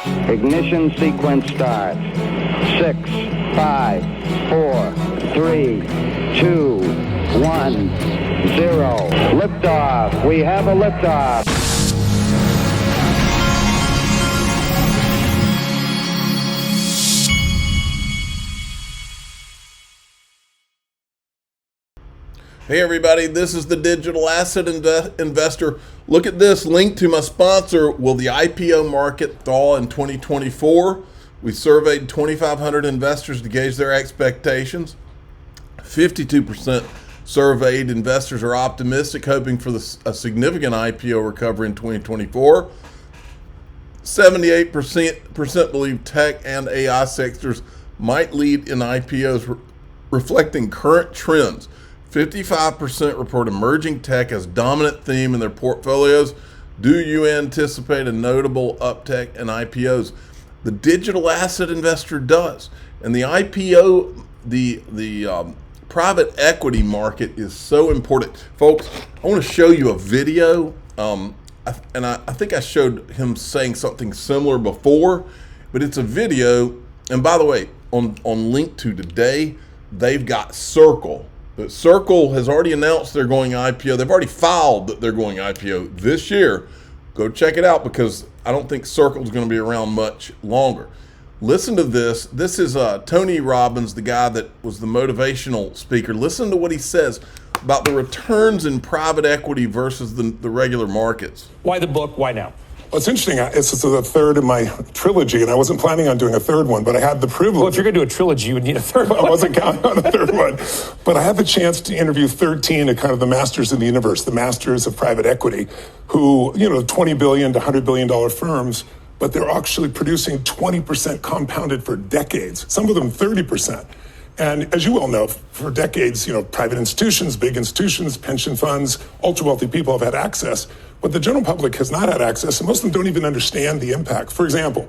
Ignition sequence start. 6, 5, 4, 3, 2, 1, 0. Liftoff. We have a liftoff. Hey everybody, this is the Digital Asset Investor. Look at this link to my sponsor. Will the IPO market thaw in 2024? We surveyed 2,500 investors to gauge their expectations. 52% surveyed investors are optimistic, hoping for a significant IPO recovery in 2024. 78% believe tech and AI sectors might lead in IPOs, reflecting current trends. 55% report emerging tech as dominant theme in their portfolios. Do you anticipate a notable uptick in IPOs? The digital asset investor does. And the IPO, the private equity market is so important. Folks, I want to show you a video. I think I showed him saying something similar before, but it's a video. And by the way, on link to today, they've got Circle. But Circle has already announced they're going IPO. They've already filed that they're going IPO this year. Go check it out because I don't think Circle is going to be around much longer. Listen to this. This is Tony Robbins, the guy that was the motivational speaker. Listen to what he says about the returns in private equity versus the regular markets. Why the book? Why now? Well, it's interesting. It's the third in my trilogy, and I wasn't planning on doing a third one, but I had the privilege. Well, if you're going to do a trilogy, you would need a third one. I wasn't counting on a third one. But I had the chance to interview 13 of kind of the masters in the universe, the masters of private equity, who, $20 billion to $100 billion firms, but they're actually producing 20% compounded for decades, some of them 30%. And as you well know, for decades, private institutions, big institutions, pension funds, ultra-wealthy people have had access, but the general public has not had access, and most of them don't even understand the impact. For example,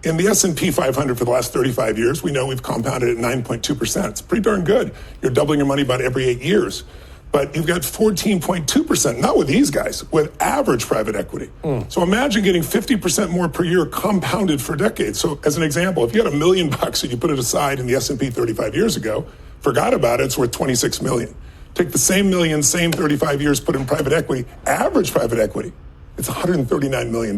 in the S&P 500 for the last 35 years, we know we've compounded at 9.2%. It's pretty darn good. You're doubling your money about every 8 years. But you've got 14.2%, not with these guys, with average private equity. So imagine getting 50% more per year compounded for decades. So as an example, if you had $1 million and you put it aside in the S&P 35 years ago, forgot about it, it's worth 26 million. Take the same million, same 35 years, put in private equity, average private equity, it's $139 million.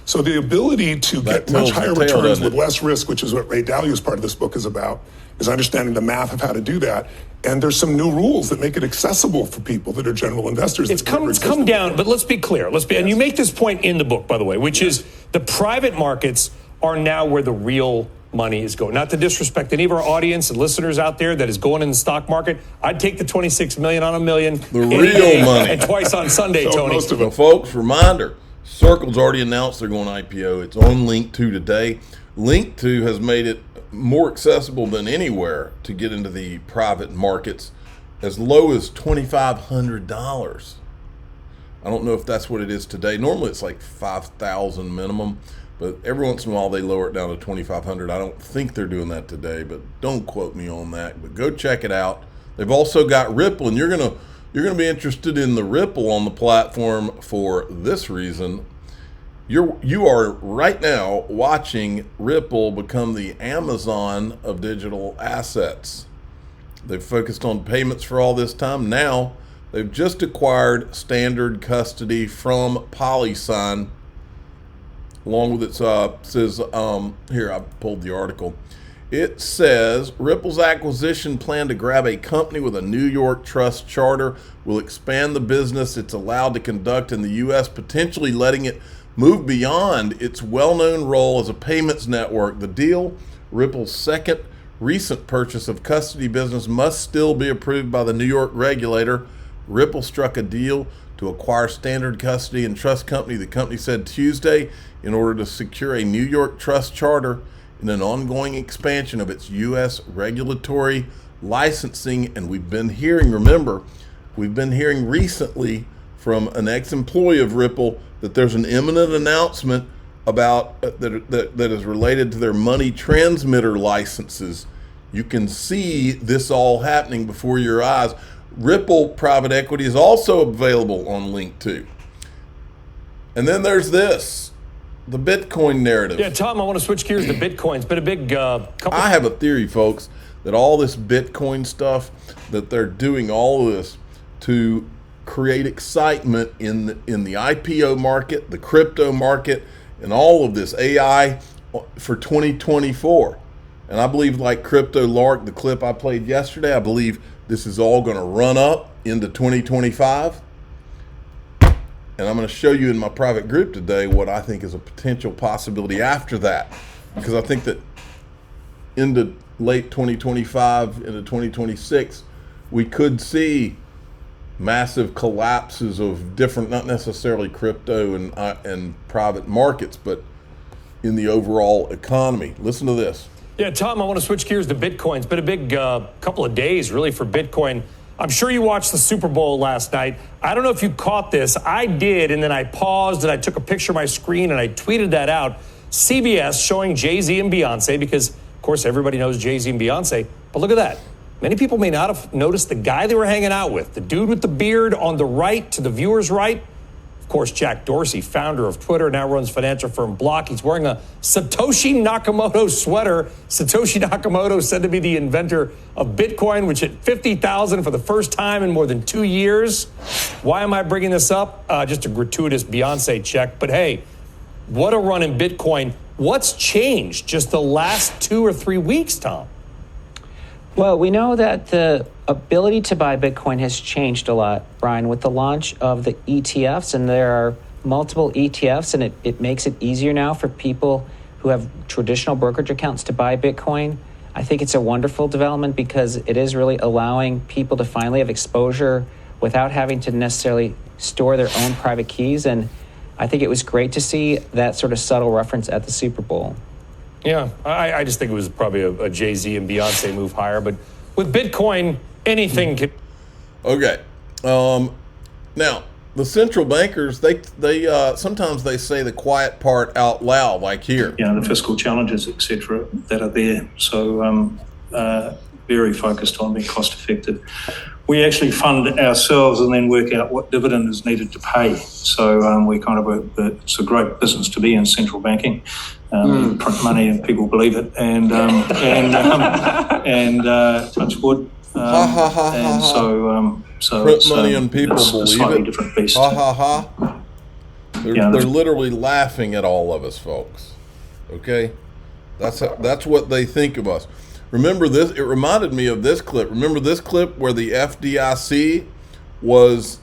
So the ability to get much higher returns with less risk, which is what Ray Dalio's part of this book is about, is understanding the math of how to do that. And there's some new rules that make it accessible for people that are general investors. It's come down, but let's be clear. And you make this point in the book, by the way, which is the private markets are now where the real money is going. Not to disrespect any of our audience and listeners out there that is going in the stock market. I'd take the 26 million on $1 million. The real money. And twice on Sunday, Tony. Most of them. Folks, reminder, Circle's already announced they're going IPO. It's on Link 2 today. Link 2 has made it more accessible than anywhere to get into the private markets, as low as $2,500. I don't know if that's what it is today. Normally it's like $5,000 minimum, but every once in a while they lower it down to $2,500. I don't think they're doing that today, but don't quote me on that. But go check it out. They've also got Ripple, and you're gonna be interested in the Ripple on the platform for this reason. You are right now watching Ripple become the Amazon of digital assets. They've focused on payments for all this time. Now they've just acquired standard custody from PolySign, along with its says here, I pulled the article. It says Ripple's acquisition plan to grab a company with a New York trust charter will expand the business it's allowed to conduct in the U.S., potentially letting it move beyond its well-known role as a payments network. The deal, Ripple's second recent purchase of custody business, must still be approved by the New York regulator. Ripple struck a deal to acquire Standard Custody and Trust Company, the company said Tuesday, in order to secure a New York trust charter in an ongoing expansion of its U.S. regulatory licensing. And we've been hearing recently from an ex-employee of Ripple that there's an imminent announcement about that is related to their money transmitter licenses. You can see this all happening before your eyes. Ripple private equity is also available on Link 2. And then there's this. the Bitcoin narrative. Yeah, Tom, I want to switch gears to Bitcoin. It's been a big couple. I have a theory, folks, that all this Bitcoin stuff, that they're doing all of this to create excitement in the IPO market, the crypto market, and all of this AI for 2024. And I believe, like Crypto Lark, the clip I played yesterday, I believe this is all going to run up into 2025. And I'm going to show you in my private group today what I think is a potential possibility after that. Because I think that into late 2025, into 2026, we could see massive collapses of different, not necessarily crypto and private markets, but in the overall economy. Listen to this. Yeah, Tom, I want to switch gears to Bitcoin. It's been a big couple of days, really, for Bitcoin. I'm sure you watched the Super Bowl last night. I don't know if you caught this. I did, and then I paused and I took a picture of my screen and I tweeted that out. CBS showing Jay-Z and Beyonce, because, of course, everybody knows Jay-Z and Beyonce. But look at that. Many people may not have noticed the guy they were hanging out with, the dude with the beard on the right to the viewer's right. Of course, Jack Dorsey, founder of Twitter, now runs financial firm Block. He's wearing a Satoshi Nakamoto sweater. Satoshi Nakamoto said to be the inventor of Bitcoin, which hit 50,000 for the first time in more than 2 years. Why am I bringing this up? Just a gratuitous Beyonce check. But hey, what a run in Bitcoin. What's changed just the last 2 or 3 weeks, Tom? Well, we know that the ability to buy Bitcoin has changed a lot, Brian, with the launch of the ETFs, and there are multiple ETFs, and it makes it easier now for people who have traditional brokerage accounts to buy Bitcoin. I think it's a wonderful development because it is really allowing people to finally have exposure without having to necessarily store their own private keys, and I think it was great to see that sort of subtle reference at the Super Bowl. Yeah, I just think it was probably a Jay-Z and Beyonce move higher. But with Bitcoin, anything can... Okay. Now, the central bankers, they sometimes they say the quiet part out loud, like here. You know, the fiscal challenges, etc., that are there. So very focused on being cost effective. We actually fund ourselves and then work out what dividend is needed to pay. So we kind of it's a great business to be in, central banking. Print money and people believe it, and touch wood. And so print money and people it's believe a slightly it. Different beast. They're literally laughing at all of us, folks. Okay, that's what they think of us. Remember this? It reminded me of this clip. Remember this clip where the FDIC was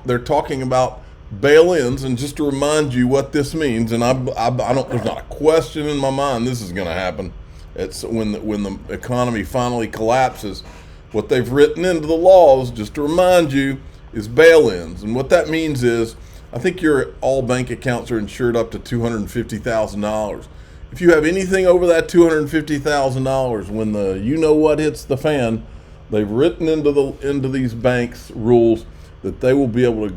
they're talking about bail-ins, and just to remind you what this means, and I don't. There's not a question in my mind this is going to happen. It's when the economy finally collapses. What they've written into the laws, just to remind you, is bail-ins, and what that means is, I think all bank accounts are insured up to $250,000. If you have anything over that $250,000, when the you-know-what hits the fan, they've written into these banks rules that they will be able to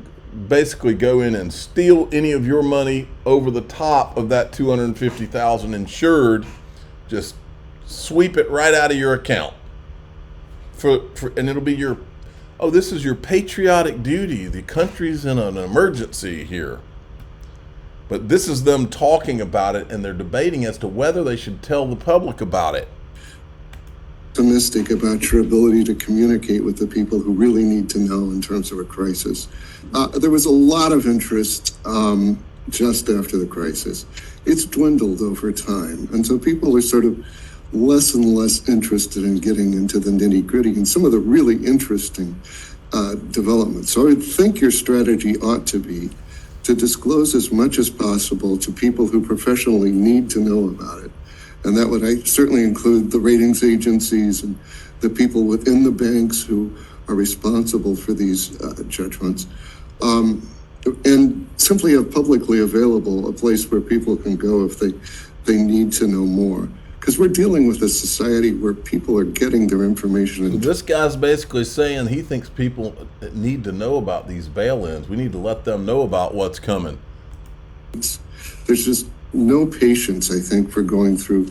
basically go in and steal any of your money over the top of that $250,000 insured, just sweep it right out of your account. And it'll be this is your patriotic duty. The country's in an emergency here. But this is them talking about it, and they're debating as to whether they should tell the public about it. Optimistic about your ability to communicate with the people who really need to know in terms of a crisis. There was a lot of interest just after the crisis. It's dwindled over time, and so people are sort of less and less interested in getting into the nitty-gritty and some of the really interesting developments. So I would think your strategy ought to be to disclose as much as possible to people who professionally need to know about it. And that would certainly include the ratings agencies and the people within the banks who are responsible for these judgments. And simply have publicly available a place where people can go if they need to know more. Because we're dealing with a society where people are getting their information. So this guy's basically saying he thinks people need to know about these bail-ins. We need to let them know about what's coming. There's just no patience, I think, for going through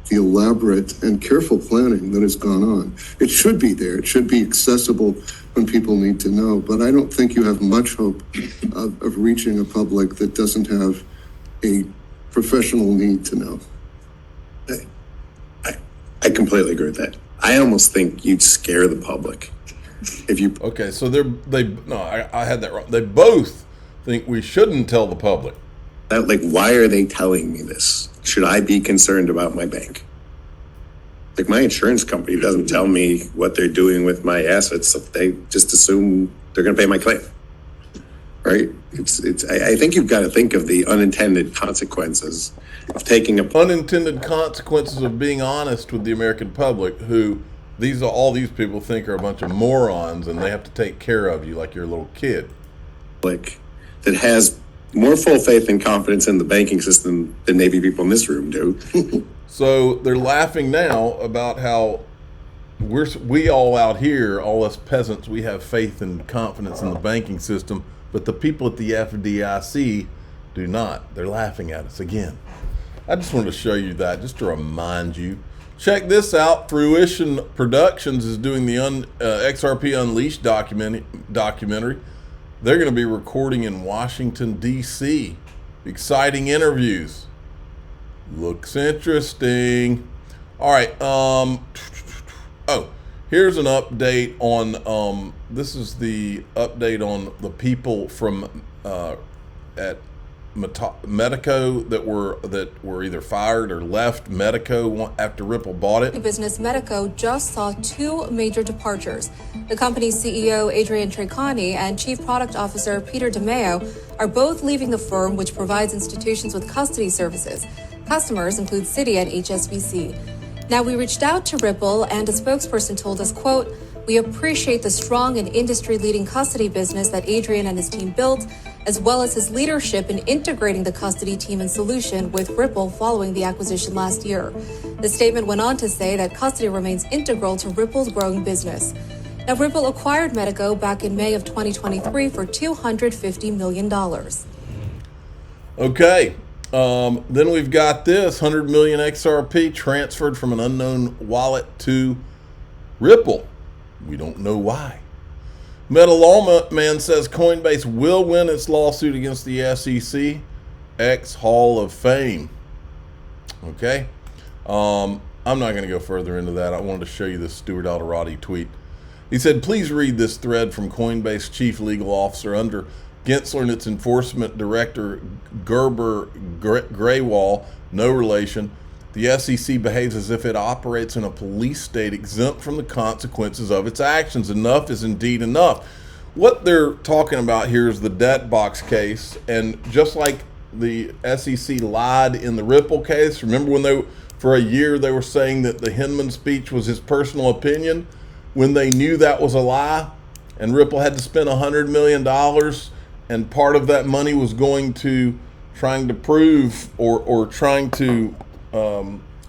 the elaborate and careful planning that has gone on. It should be there. It should be accessible when people need to know. But I don't think you have much hope of reaching a public that doesn't have a professional need to know. I completely agree with that. I almost think you'd scare the public if you. Okay, so I had that wrong. They both think we shouldn't tell the public. Like, why are they telling me this? Should I be concerned about my bank? Like, my insurance company doesn't tell me what they're doing with my assets. They just assume they're going to pay my claim, right? I think you've got to think of the unintended consequences of taking unintended consequences of being honest with the American public, who all these people think are a bunch of morons, and they have to take care of you like you're a little kid. Like, that has more full faith and confidence in the banking system than maybe people in this room do. So they're laughing now about how we all out here, all us peasants, we have faith and confidence in the banking system, but the people at the FDIC do not. They're laughing at us again. I just wanted to show you that, just to remind you. Check this out. Fruition Productions is doing the XRP Unleashed documentary. They're going to be recording in Washington, D.C. Exciting interviews. Looks interesting. All right. Here's an update on, this is the update on the people from at Medico that were either fired or left Medico after Ripple bought it. Business Medico just saw two major departures. The company's CEO, Adrian Treccani, and Chief Product Officer, Peter DeMeo, are both leaving the firm, which provides institutions with custody services. Customers include Citi and HSBC. Now, we reached out to Ripple, and a spokesperson told us, quote, "We appreciate the strong and industry-leading custody business that Adrian and his team built, as well as his leadership in integrating the custody team and solution with Ripple following the acquisition last year." The statement went on to say that custody remains integral to Ripple's growing business. Now, Ripple acquired Medico back in May of 2023 for $250 million. Okay. Then we've got this 100 million XRP transferred from an unknown wallet to Ripple. We don't know why. Metal Man says Coinbase will win its lawsuit against the SEC. X Hall of Fame. Okay. I'm not going to go further into that. I wanted to show you this Stuart Alderati tweet. He said, please read this thread from Coinbase Chief Legal Officer under Gensler and its Enforcement Director Gerber Graywall, no relation. The SEC behaves as if it operates in a police state exempt from the consequences of its actions. Enough is indeed enough. What they're talking about here is the debt box case. And just like the SEC lied in the Ripple case, remember when for a year they were saying that the Hinman speech was his personal opinion, when they knew that was a lie, and Ripple had to spend $100 million, and part of that money was going to trying to prove or trying to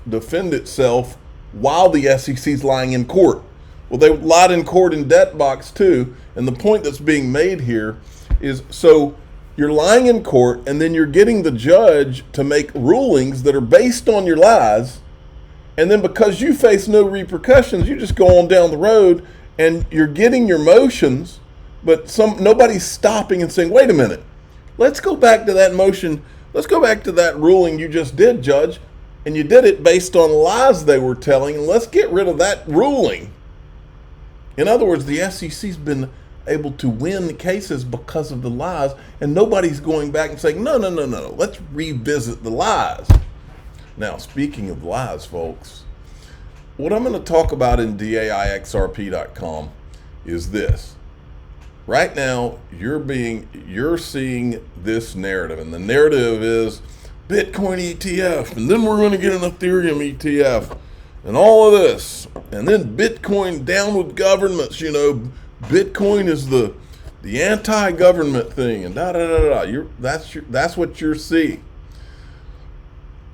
defend itself while the SEC's lying in court. Well, they lied in court in debt box too, and the point that's being made here is, so you're lying in court and then you're getting the judge to make rulings that are based on your lies, and then because you face no repercussions, you just go on down the road and you're getting your motions, but nobody's stopping and saying, wait a minute, let's go back to that motion, let's go back to that ruling you just did, Judge, and you did it based on lies they were telling, and let's get rid of that ruling. In other words, the SEC's been able to win cases because of the lies, and nobody's going back and saying, no, let's revisit the lies. Now, speaking of lies, folks, what I'm going to talk about in DAIXRP.com is this. Right now, you're seeing this narrative, and the narrative is Bitcoin ETF, and then we're going to get an Ethereum ETF, and all of this, and then Bitcoin down with governments. You know, Bitcoin is the anti-government thing, and That's what you're seeing.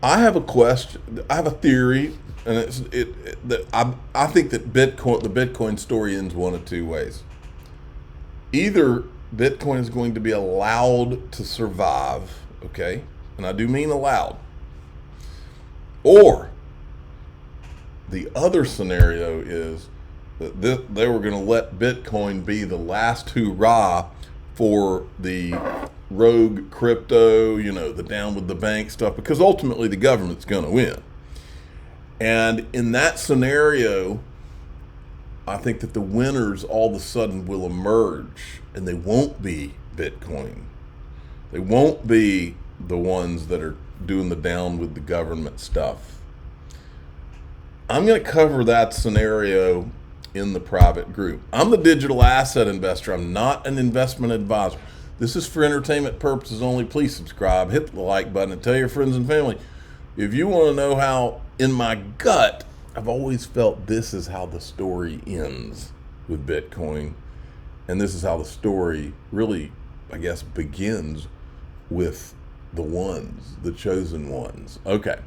I have a question. I have a theory, and I think that the Bitcoin story ends one of two ways. Either Bitcoin is going to be allowed to survive, okay, and I do mean allowed, or the other scenario is that they were going to let Bitcoin be the last hurrah for the rogue crypto, the down with the bank stuff, because ultimately the government's going to win. And in that scenario, I think that the winners all of a sudden will emerge, and they won't be Bitcoin. They won't be the ones that are doing the down with the government stuff. I'm going to cover that scenario in the private group. I'm the digital asset investor. I'm not an investment advisor. This is for entertainment purposes only. Please subscribe, hit the like button, and tell your friends and family. If you want to know how, in my gut, I've always felt this is how the story ends with Bitcoin. And this is how the story really, I guess, begins with the ones, the chosen ones. Okay.